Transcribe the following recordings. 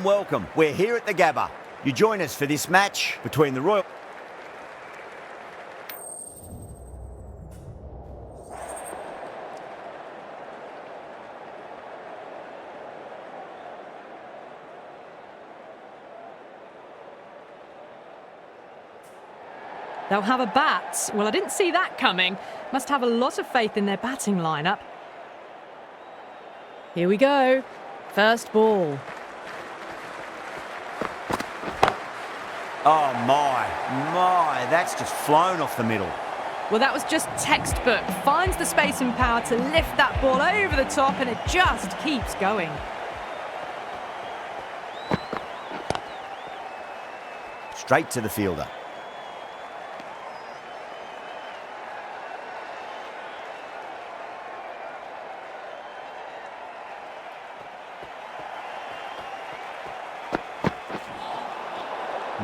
welcome. We're here at the Gabba. You join us for this match between the Royal... They'll have a bat. Well, I didn't see that coming. Must have a lot of faith in their batting lineup. Here we go. First ball. Oh my, that's just flown off the middle. Well, that was just textbook. Finds the space and power to lift that ball over the top, and it just keeps going. Straight to the fielder.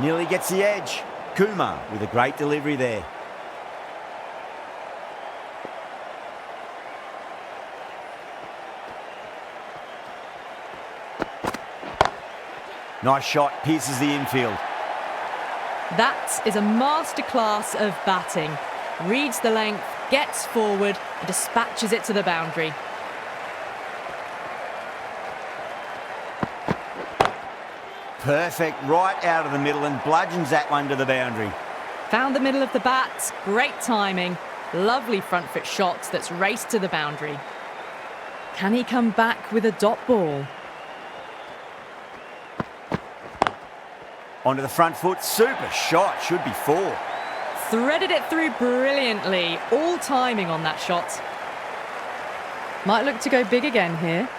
Nearly gets the edge. Kumar with a great delivery there. Nice shot, pierces the infield. That is a masterclass of batting. Reads the length, gets forward, and dispatches it to the boundary. Perfect, right out of the middle and bludgeons that one to the boundary. Found the middle of the bat, great timing. Lovely front foot shot that's raced to the boundary. Can he come back with a dot ball? Onto the front foot, super shot, should be 4. Threaded it through brilliantly, all timing on that shot. Might look to go big again here.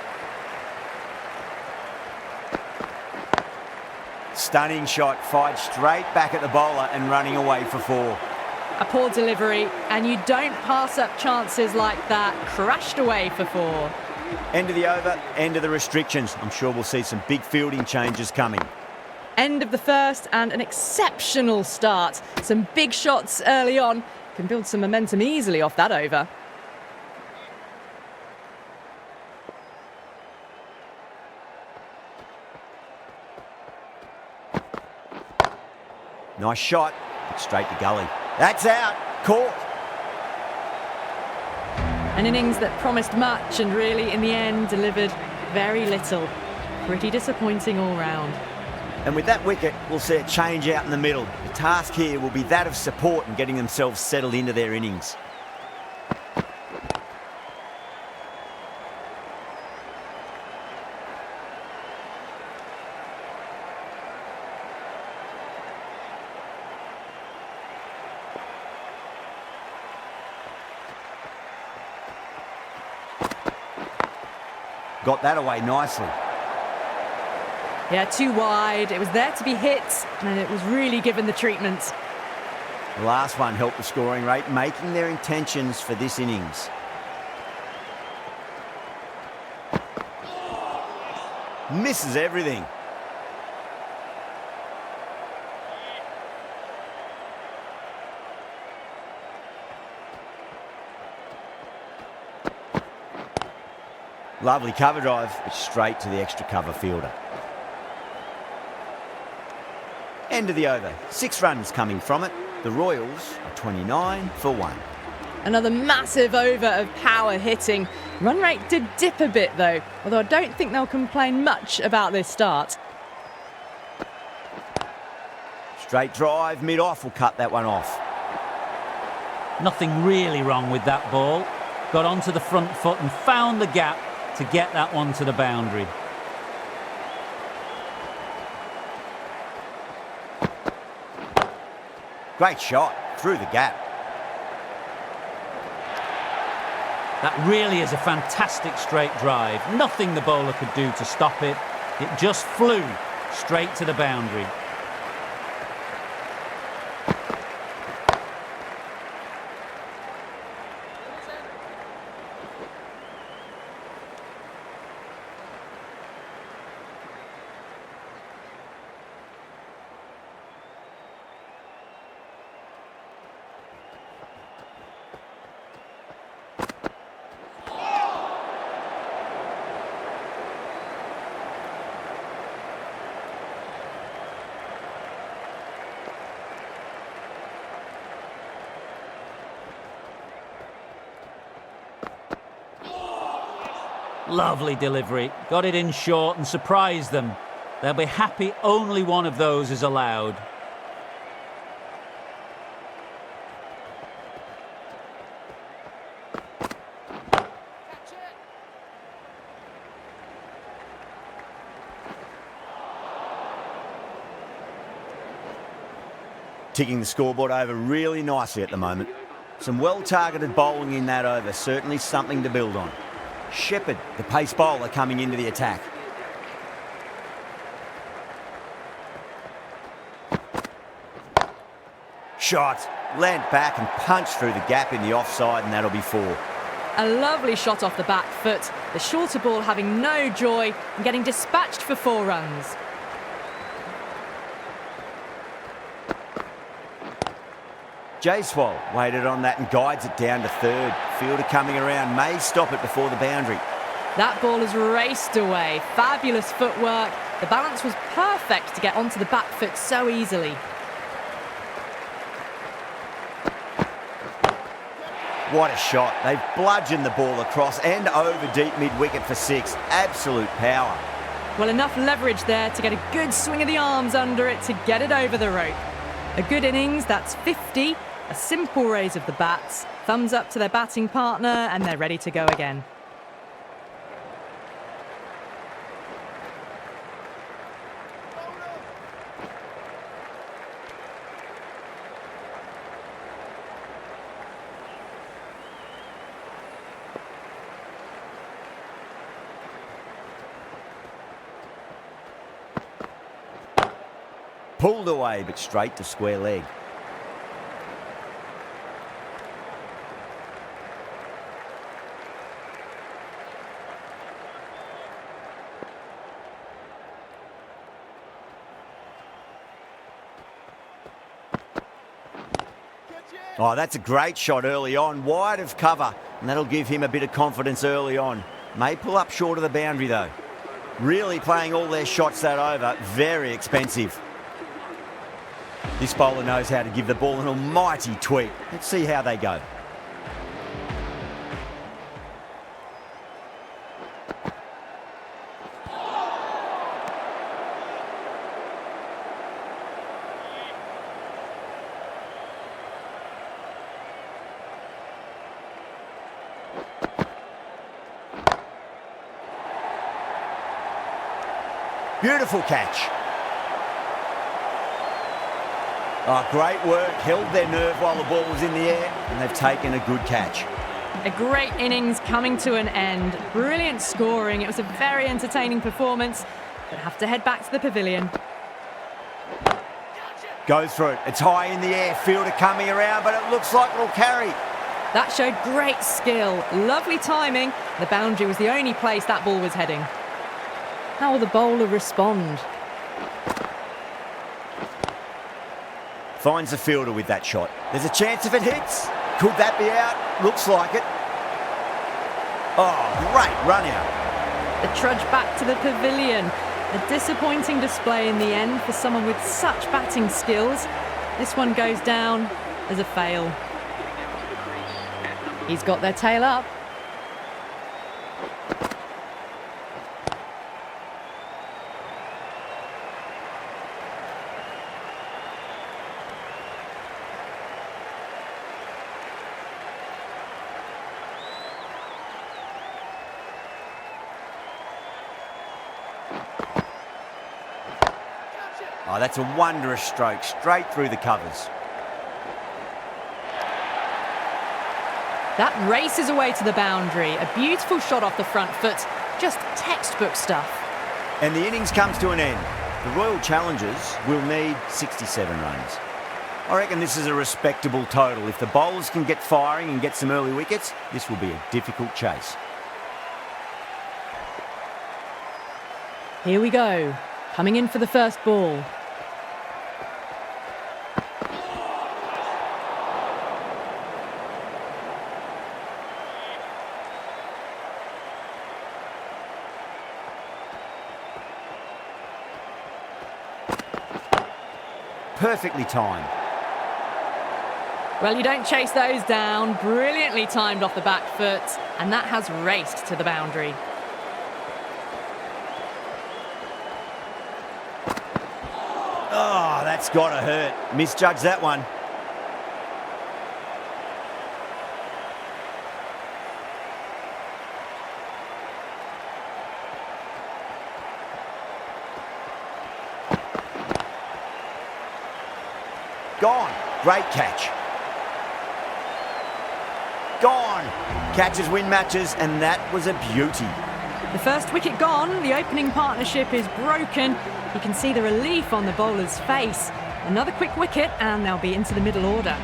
Stunning shot, fired straight back at the bowler and running away for 4. A poor delivery, and you don't pass up chances like that. Crashed away for 4. End of the over, end of the restrictions. I'm sure we'll see some big fielding changes coming. End of the first and an exceptional start. Some big shots early on. Can build some momentum easily off that over. Nice shot, straight to gully. That's out, caught. An innings that promised much and really, in the end, delivered very little. Pretty disappointing all round. And with that wicket, we'll see a change out in the middle. The task here will be that of support and getting themselves settled into their innings. Got that away nicely. Yeah, too wide. It was there to be hit, and it was really given the treatment. The last one helped the scoring rate, making their intentions for this innings. Misses everything. Lovely cover drive, but straight to the extra cover fielder. End of the over. 6 runs coming from it. The Royals are 29 for 1. Another massive over of power hitting. Run rate did dip a bit though, although I don't think they'll complain much about this start. Straight drive, mid-off will cut that one off. Nothing really wrong with that ball. Got onto the front foot and found the gap to get that one to the boundary. Great shot, through the gap. That really is a fantastic straight drive. Nothing the bowler could do to stop it. It just flew straight to the boundary. Lovely delivery. Got it in short and surprised them. They'll be happy only one of those is allowed. Ticking the scoreboard over really nicely at the moment. Some well-targeted bowling in that over, certainly something to build on. Shepherd, the pace bowler, coming into the attack. Shot, leant back and punched through the gap in the offside, and that'll be 4. A lovely shot off the back foot. The shorter ball having no joy and getting dispatched for 4 runs. Jaiswal waited on that and guides it down to third. Fielder coming around, may stop it before the boundary. That ball has raced away. Fabulous footwork. The balance was perfect to get onto the back foot so easily. What a shot. They've bludgeoned the ball across and over deep mid-wicket for 6. Absolute power. Well, enough leverage there to get a good swing of the arms under it to get it over the rope. A good innings, that's 50. A simple raise of the bats. Thumbs up to their batting partner and they're ready to go again. Pulled away, but straight to square leg. Oh, that's a great shot early on, wide of cover, and that'll give him a bit of confidence early on. May pull up short of the boundary though. Really playing all their shots that over, very expensive. This bowler knows how to give the ball an almighty tweak. Let's see how they go. Beautiful catch. Oh, great work. Held their nerve while the ball was in the air, and they've taken a good catch. A great innings coming to an end. Brilliant scoring. It was a very entertaining performance, but have to head back to the pavilion. Goes through it. It's high in the air. Fielder coming around, but it looks like it'll carry. That showed great skill. Lovely timing. The boundary was the only place that ball was heading. How will the bowler respond? Finds the fielder with that shot. There's a chance if it hits. Could that be out? Looks like it. Oh, great run out. The trudge back to the pavilion. A disappointing display in the end for someone with such batting skills. This one goes down as a fail. He's got their tail up. Oh, that's a wondrous stroke, straight through the covers. That races away to the boundary. A beautiful shot off the front foot. Just textbook stuff. And the innings comes to an end. The Royal Challengers will need 67 runs. I reckon this is a respectable total. If the bowlers can get firing and get some early wickets, this will be a difficult chase. Here we go. Coming in for the first ball. Perfectly timed. Well, you don't chase those down. Brilliantly timed off the back foot, and that has raced to the boundary. Oh, that's got to hurt. Misjudged that one. Gone. Great catch. Gone. Catches win matches, and that was a beauty. The first wicket gone, the opening partnership is broken. You can see the relief on the bowler's face. Another quick wicket and they'll be into the middle order.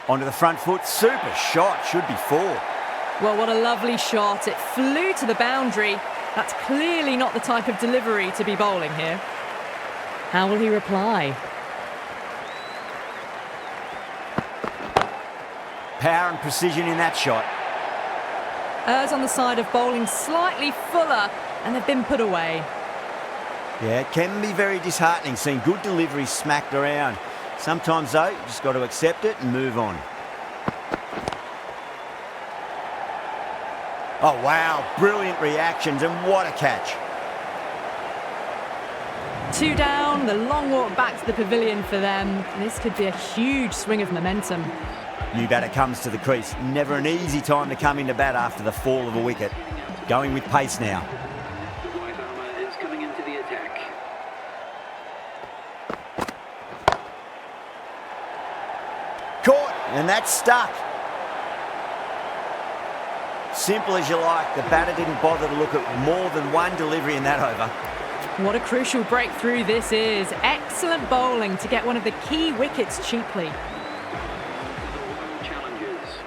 Onto the front foot, super shot, should be 4. Well, what a lovely shot. It flew to the boundary. That's clearly not the type of delivery to be bowling here. How will he reply? Power and precision in that shot. Errs on the side of bowling slightly fuller, and they've been put away. Yeah, it can be very disheartening seeing good delivery smacked around. Sometimes, though, you just got to accept it and move on. Oh, wow, brilliant reactions, and what a catch. 2 down, the long walk back to the pavilion for them. This could be a huge swing of momentum. New batter comes to the crease. Never an easy time to come into bat after the fall of a wicket. Going with pace now. White armour is coming into the attack. Caught, and that's stuck. Simple as you like. The batter didn't bother to look at more than one delivery in that over. What a crucial breakthrough this is. Excellent bowling to get one of the key wickets cheaply. Challengers.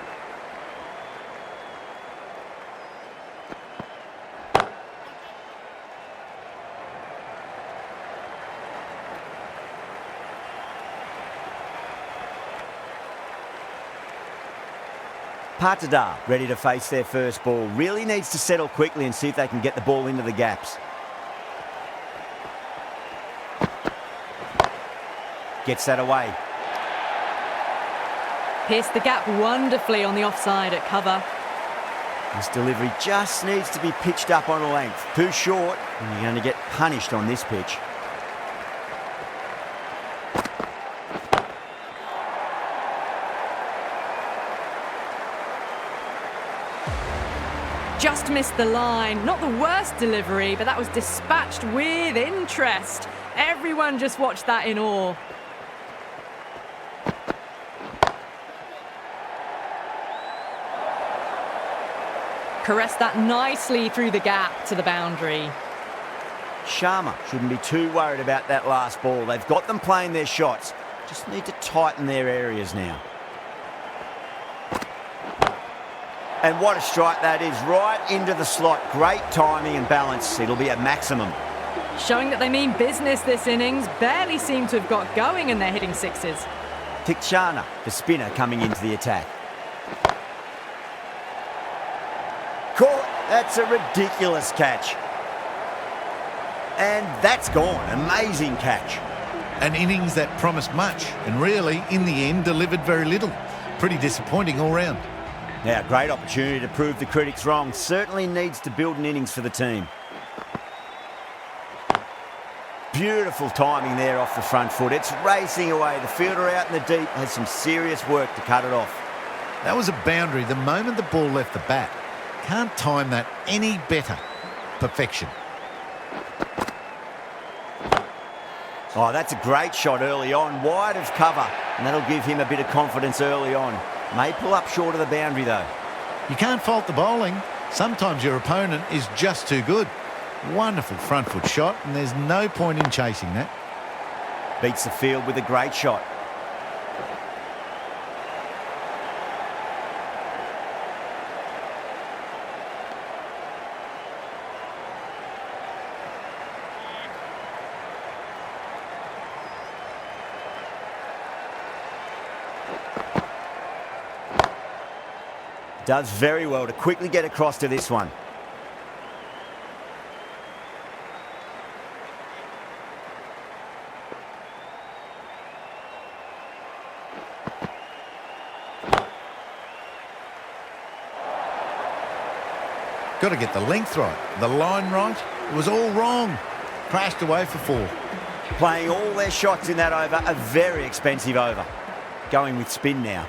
Patidar ready to face their first ball. Really needs to settle quickly and see if they can get the ball into the gaps. Gets that away. Pierced the gap wonderfully on the offside at cover. This delivery just needs to be pitched up on a length. Too short, and you're going to get punished on this pitch. Just missed the line. Not the worst delivery, but that was dispatched with interest. Everyone just watched that in awe. Caressed that nicely through the gap to the boundary. Sharma shouldn't be too worried about that last ball. They've got them playing their shots. Just need to tighten their areas now. And what a strike that is, right into the slot. Great timing and balance. It'll be at maximum. Showing that they mean business this innings. Barely seem to have got going and they're hitting sixes. Tikshana, the spinner, coming into the attack. Caught. That's a ridiculous catch. And that's gone. Amazing catch. An innings that promised much and really, in the end, delivered very little. Pretty disappointing all round. Now, great opportunity to prove the critics wrong. Certainly needs to build an innings for the team. Beautiful timing there off the front foot. It's racing away. The fielder out in the deep has some serious work to cut it off. That was a boundary the moment the ball left the bat. Can't time that any better. Perfection. Oh, that's a great shot early on. Wide of cover. And that'll give him a bit of confidence early on. May pull up short of the boundary, though. You can't fault the bowling. Sometimes your opponent is just too good. Wonderful front foot shot, and there's no point in chasing that. Beats the field with a great shot. Does very well to quickly get across to this one. Got to get the length right, the line right. It was all wrong. Crashed away for 4. Playing all their shots in that over, a very expensive over. Going with spin now.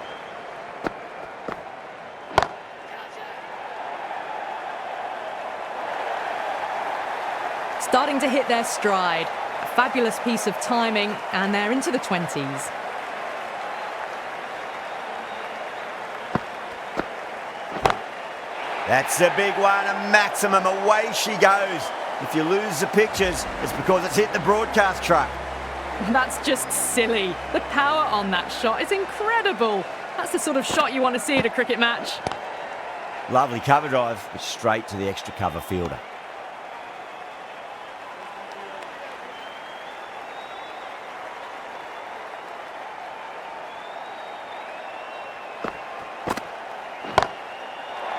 Starting to hit their stride. A fabulous piece of timing, and they're into the 20s. That's a big one, a maximum. Away she goes. If you lose the pictures, it's because it's hit the broadcast truck. That's just silly. The power on that shot is incredible. That's the sort of shot you want to see at a cricket match. Lovely cover drive, but straight to the extra cover fielder.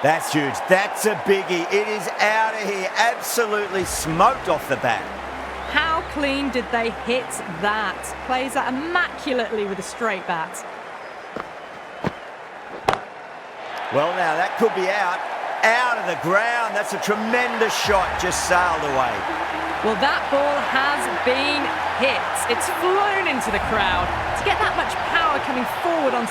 That's huge. That's a biggie. It is out of here. Absolutely smoked off the bat. How clean did they hit that? Plays that immaculately with a straight bat. Well, now that could be out of the ground. That's a tremendous shot. Just sailed away. Well, that ball has been hit. It's flown into the crowd. To get that much power coming forward onto